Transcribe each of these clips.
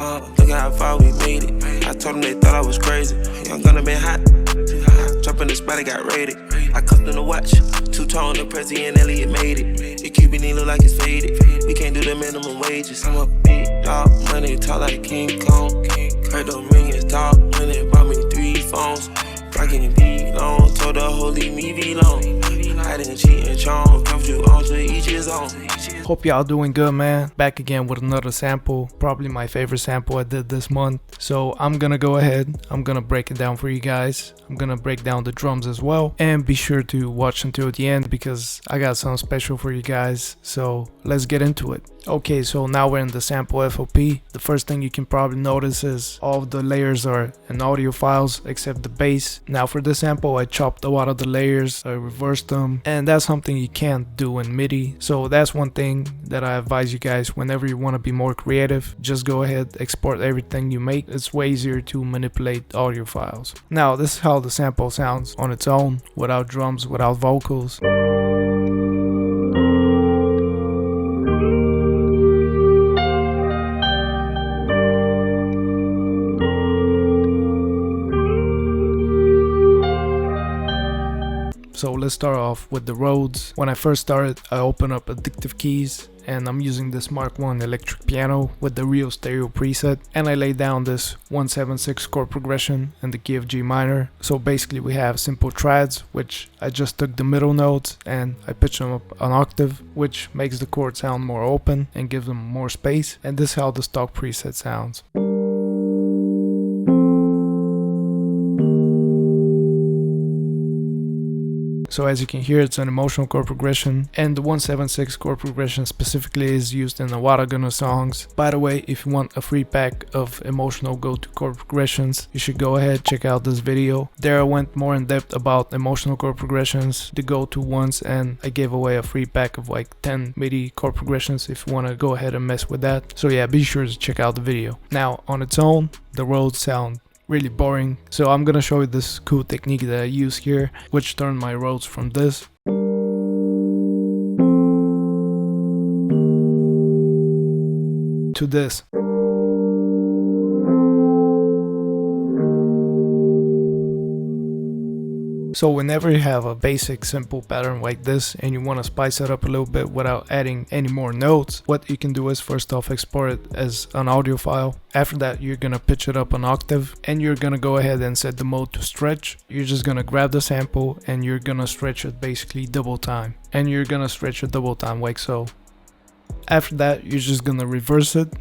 Look at how far we made it. I told them they thought I was crazy. Young Gunna been hot. Jump in the spot, it got raided. I cuffed in the watch. Two-tone, the President Elliot made it. The Cuban look like it's faded. We can't do the minimum wages. I'm a big dog, money talk like King Kong. Heard the millions talk, money bought me 3 phones. Rockin' D long, told the whole leave me be long. I didn't cheat and charm, come you on to each his own. Hope y'all doing good, man. Back again with another sample, probably my favorite sample I did this month. So I'm gonna go ahead, I'm gonna break it down for you guys. I'm gonna break down the drums as well, and be sure to watch until the end because I got something special for you guys. So let's get into it. Okay, so now we're in the sample FOP. The first thing you can probably notice is all of the layers are in audio files except the bass. Now for this sample I chopped a lot of the layers, I reversed them, and that's something you can't do in MIDI. So that's one thing that I advise you guys whenever you want to be more creative. Just go ahead, export everything you make. It's way easier to manipulate audio files. Now this is how the sample sounds on its own, without drums, without vocals. So let's start off with the Rhodes. When I first started, I opened up Addictive Keys and I'm using this Mark I electric piano with the Real Stereo preset, and I laid down this 176 chord progression in the key of G minor. So basically we have simple triads, which I just took the middle notes and I pitched them up an octave, which makes the chord sound more open and gives them more space, and this is how the stock preset sounds. So as you can hear, it's an emotional chord progression, and the 176 chord progression specifically is used in a lot of GUNNA songs. By the way, if you want a free pack of emotional go-to chord progressions, you should go ahead, check out this video. There I went more in depth about emotional chord progressions, the go-to ones, and I gave away a free pack of like 10 MIDI chord progressions if you want to go ahead and mess with that. So yeah, be sure to check out the video. Now on its own, the Rhodes sound really boring, so I'm gonna show you this cool technique that I use here, which turned my Rhodes from this to this. So whenever you have a basic simple pattern like this and you want to spice it up a little bit without adding any more notes, what you can do is first off export it as an audio file. After that you're gonna pitch it up an octave and you're gonna go ahead and set the mode to stretch. You're just gonna grab the sample and you're gonna stretch it basically double time, and you're gonna stretch it double time like so. After that you're just gonna reverse it.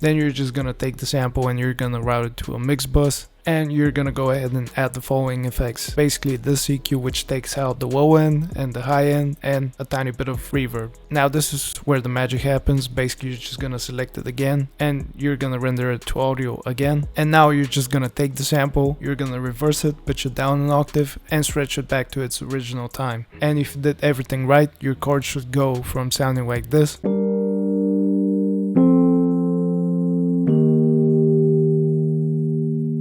Then you're just gonna take the sample and you're gonna route it to a mix bus, and you're gonna go ahead and add the following effects. Basically this CIKI, which takes out the low end and the high end and a tiny bit of reverb. Now this is where the magic happens. Basically you're just gonna select it again and you're gonna render it to audio again, and now you're just gonna take the sample, you're gonna reverse it, pitch it down an octave and stretch it back to its original time. And if you did everything right, your chord should go from sounding like this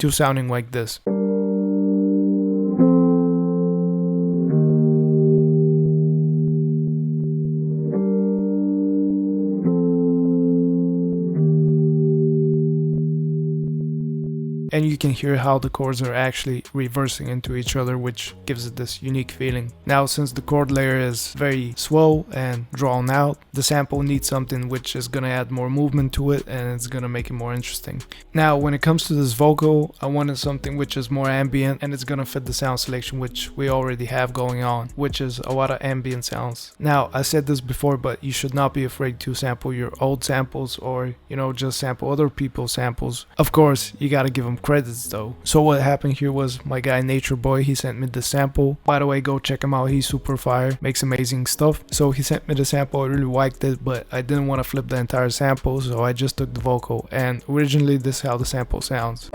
to sounding like this. And you can hear how the chords are actually reversing into each other, which gives it this unique feeling. Now since the chord layer is very slow and drawn out, the sample needs something which is gonna add more movement to it and it's gonna make it more interesting. Now when it comes to this vocal, I wanted something which is more ambient and it's gonna fit the sound selection which we already have going on, which is a lot of ambient sounds. Now I said this before, but you should not be afraid to sample your old samples or, you know, just sample other people's samples. Of course you gotta give them credits though. So what happened here was my guy Nature Boy, he sent me the sample. By the way, go check him out, he's super fire, makes amazing stuff. So he sent me the sample, I really liked it, but I didn't want to flip the entire sample, so I just took the vocal, and originally this is how the sample sounds.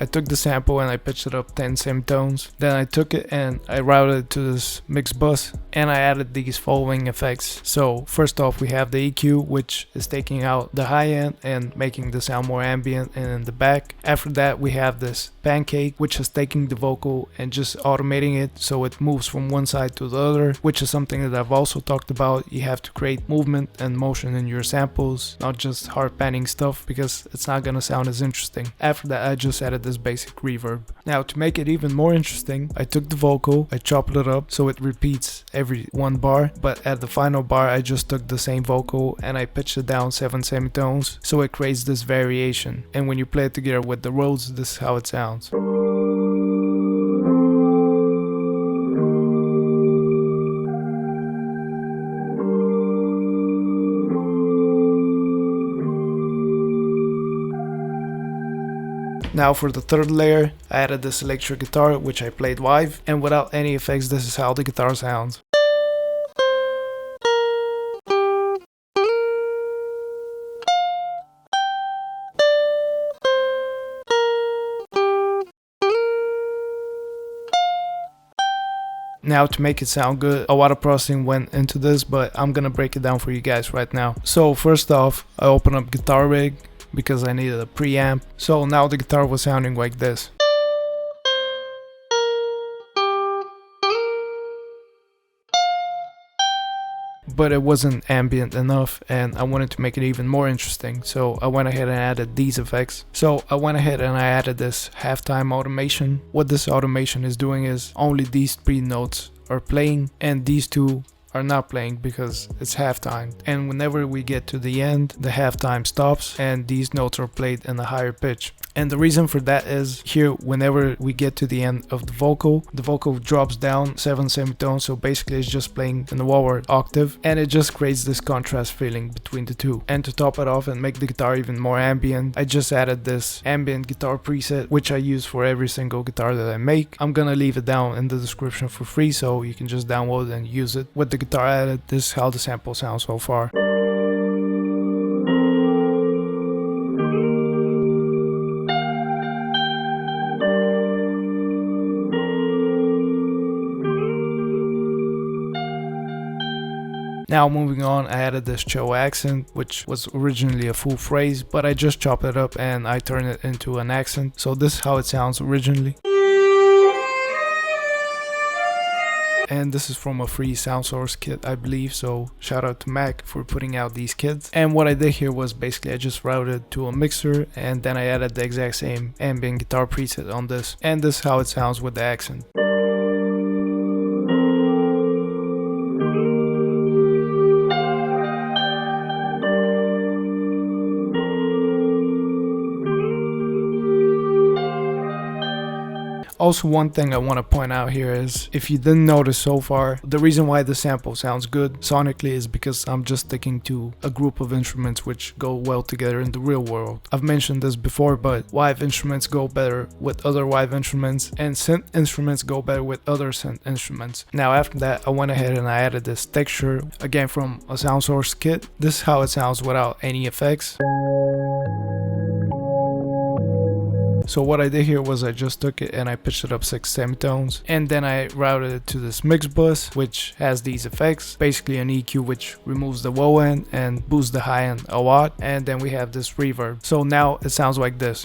I took the sample and I pitched it up 10 semitones. Then I took it and I routed it to this mix bus and I added these following effects. So first off, we have the EQ, which is taking out the high end and making the sound more ambient and in the back. After that, we have this pancake, which is taking the vocal and just automating it so it moves from one side to the other, which is something that I've also talked about. You have to create movement and motion in your samples, not just hard panning stuff, because it's not gonna sound as interesting. After that, I just added this basic reverb. Now, to make it even more interesting, I took the vocal, I chopped it up so it repeats every one bar, but at the final bar I just took the same vocal and I pitched it down 7 semitones so it creates this variation. And when you play it together with the Rhodes, this is how it sounds. Now for the third layer, I added this electric guitar, which I played live, and without any effects, this is how the guitar sounds. Now, to make it sound good, a lot of processing went into this, but I'm gonna break it down for you guys right now. So first off, I open up Guitar Rig because I needed a preamp. So now the guitar was sounding like this. But it wasn't ambient enough and I wanted to make it even more interesting, so I went ahead and added these effects. So I went ahead and I added this halftime automation. What this automation is doing is only these 3 notes are playing and these 2 are not playing because it's halftime, and whenever we get to the end, the halftime stops and these notes are played in a higher pitch. And the reason for that is here, whenever we get to the end of the vocal drops down 7 semitones, so basically it's just playing in the lower octave, and it just creates this contrast feeling between the two. And to top it off and make the guitar even more ambient, I just added this ambient guitar preset, which I use for every single guitar that I make. I'm gonna leave it down in the description for free, so you can just download it and use it. With the guitar added, this is how the sample sounds so far. Now moving on, I added this chill accent, which was originally a full phrase, but I just chopped it up and I turned it into an accent. So this is how it sounds originally. And this is from a free sound source kit, I believe, so shout out to Mac for putting out these kits. And what I did here was basically I just routed to a mixer and then I added the exact same ambient guitar preset on this. And this is how it sounds with the accent. Also, one thing I want to point out here is, if you didn't notice so far, the reason why the sample sounds good sonically is because I'm just sticking to a group of instruments which go well together in the real world. I've mentioned this before, but live instruments go better with other live instruments, and synth instruments go better with other synth instruments. Now after that, I went ahead and I added this texture, again from a sound source kit. This is how it sounds without any effects. So what I did here was I just took it and I pitched it up 6 semitones, and then I routed it to this mix bus, which has these effects, basically an EQ which removes the low end and boosts the high end a lot, and then we have this reverb. So now it sounds like this.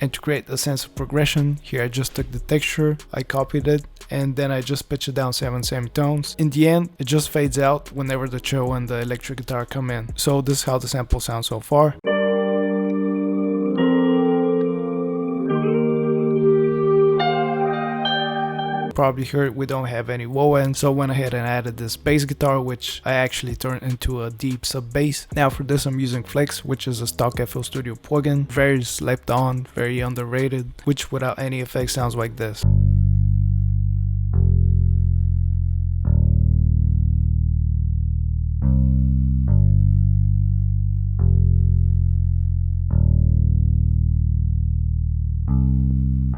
And to create a sense of progression, here I just took the texture, I copied it, and then I just pitched it down 7 semitones. In the end, it just fades out whenever the cello and the electric guitar come in. So this is how the sample sounds so far. Probably heard we don't have any low end, so I went ahead and added this bass guitar, which I actually turned into a deep sub bass. Now for this I'm using Flex, which is a stock FL Studio plugin, very slept on, very underrated, which without any effects sounds like this.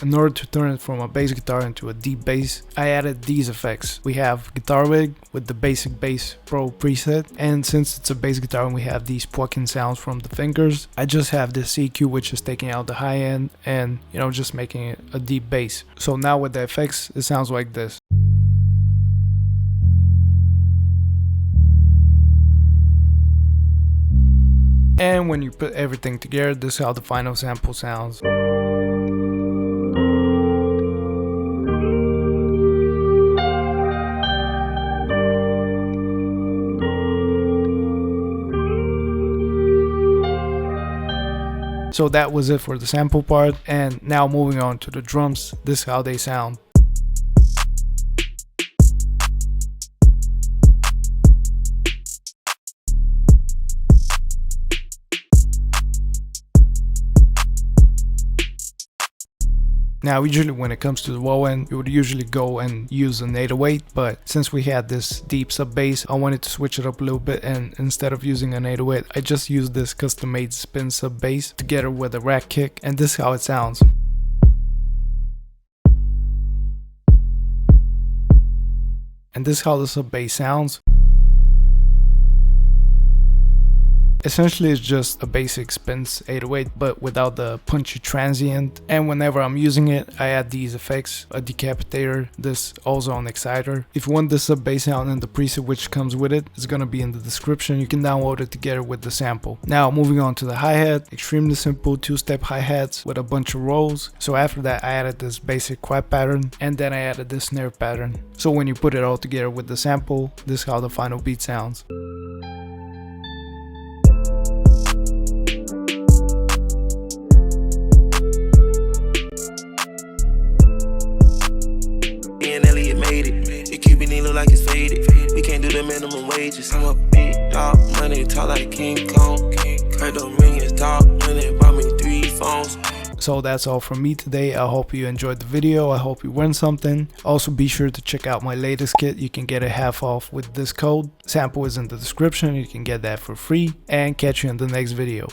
in order to turn it from a bass guitar into a deep bass, I added these effects. We have Guitar Rig with the Basic Bass Pro preset, and since it's a bass guitar and we have these plucking sounds from the fingers, I just have this CIKI which is taking out the high end and, you know, just making it a deep bass. So now with the effects, it sounds like this. And when you put everything together, this is how the final sample sounds. So that was it for the sample part, and now moving on to the drums, this is how they sound. Now usually when it comes to the low end, you would usually go and use an 808, but since we had this deep sub bass, I wanted to switch it up a little bit, and instead of using an 808, I just used this custom made spin sub bass together with a rack kick, and this is how it sounds. And this is how the sub bass sounds. Essentially it's just a basic spins 808 but without the punchy transient, and whenever I'm using it I add these effects, a decapitator, this ozone exciter. If you want the sub bass sound and the preset which comes with it, it's gonna be in the description. You can download it together with the sample. Now moving on to the hi-hat, extremely simple 2-step hi-hats with a bunch of rolls. So after that I added this basic quad pattern, and then I added this snare pattern. So when you put it all together with the sample, this is how the final beat sounds. Like it's faded. We can't do the minimum wages. I'm a big dog, money talk like King Kong. Heard them ringers talk, money bought me 3 phones. So that's all from me today. I hope you enjoyed the video. I hope you learned something. Also be sure to check out my latest kit. You can get it half off with this code. Sample is in the description. You can get that for free, and catch you in the next video.